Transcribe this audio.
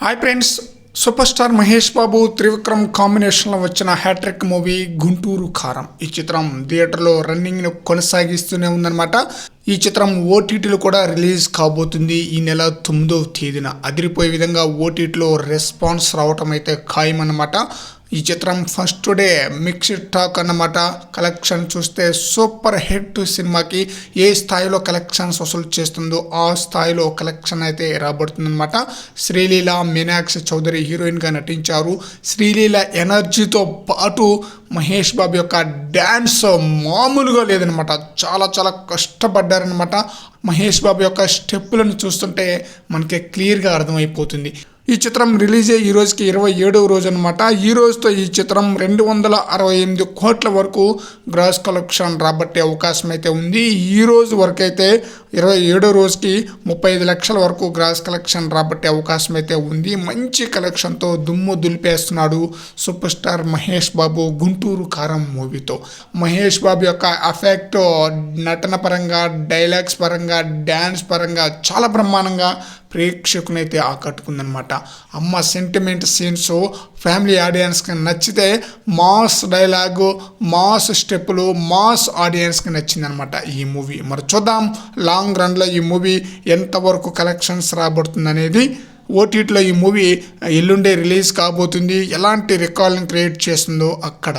Hi friends, super star Mahesh Babu Trivikram కాంబినేషన్లో వచ్చిన hat trick movie Guntur కారం. ఈ చిత్రం థియేటర్లో రన్నింగ్ను కొనసాగిస్తూనే ఉందన్నమాట. ఈ చిత్రం ఓటీటీలో కూడా రిలీజ్ కాబోతుంది ఈ నెల 9వ తేదీన. అదిరిపోయే విధంగా ఓటీటీలో రెస్పాన్స్ రావటం అయితే ఖాయమన్నమాట. ఈ చిత్రం ఫస్ట్ డే మిక్స్డ్ టాక్ అన్నమాట. కలెక్షన్ చూస్తే సూపర్ హిట్ సినిమాకి ఏ స్థాయిలో కలెక్షన్స్ వసూలు చేస్తుందో ఆ స్థాయిలో కలెక్షన్ అయితే రాబడుతుందన్నమాట. శ్రీలీల, మీనాక్షి చౌదరి హీరోయిన్గా నటించారు. శ్రీలీల ఎనర్జీతో పాటు మహేష్ బాబు యొక్క డ్యాన్స్ మామూలుగా లేదనమాట. చాలా చాలా కష్టపడ్డారనమాట. మహేష్ బాబు యొక్క స్టెప్పులను చూస్తుంటే మనకి క్లియర్గా అర్థమైపోతుంది. ఈ చిత్రం రిలీజ్ అయ్యి ఈ రోజుకి 27వ రోజు అనమాట. ఈ రోజుతో ఈ చిత్రం 268 కోట్ల వరకు గ్రాస్ కలెక్షన్ రాబట్టే అవకాశం అయితే ఉంది. ఈ రోజు వరకు అయితే 27వ రోజుకి 35 లక్షల వరకు గ్రాస్ కలెక్షన్ రాబట్టే అవకాశం అయితే ఉంది. మంచి కలెక్షన్తో దుమ్ము దులిపేస్తున్నాడు సూపర్ స్టార్ మహేష్ బాబు గుంటూరు కారం మూవీతో. మహేష్ బాబు యొక్క ఎఫెక్ట్ నటన పరంగా, డైలాగ్స్ పరంగా, డ్యాన్స్ పరంగా చాలా బ్రహ్మాండంగా ప్రేక్షకునైతే ఆకట్టుకుందనమాట. అమ్మ సెంటిమెంట్ సీన్స్ ఫ్యామిలీ ఆడియన్స్కి నచ్చితే, మాస్ డైలాగు, మాస్ స్టెప్పులు మాస్ ఆడియన్స్కి నచ్చిందనమాట ఈ మూవీ. మరి చూద్దాం లాంగ్ రన్లో ఈ మూవీ ఎంతవరకు కలెక్షన్స్ రాబడుతుంది అనేది. ఓటీటీలో ఈ మూవీ ఎల్లుండే రిలీజ్ కాబోతుంది. ఎలాంటి రికార్డులను క్రియేట్ చేస్తుందో అక్కడ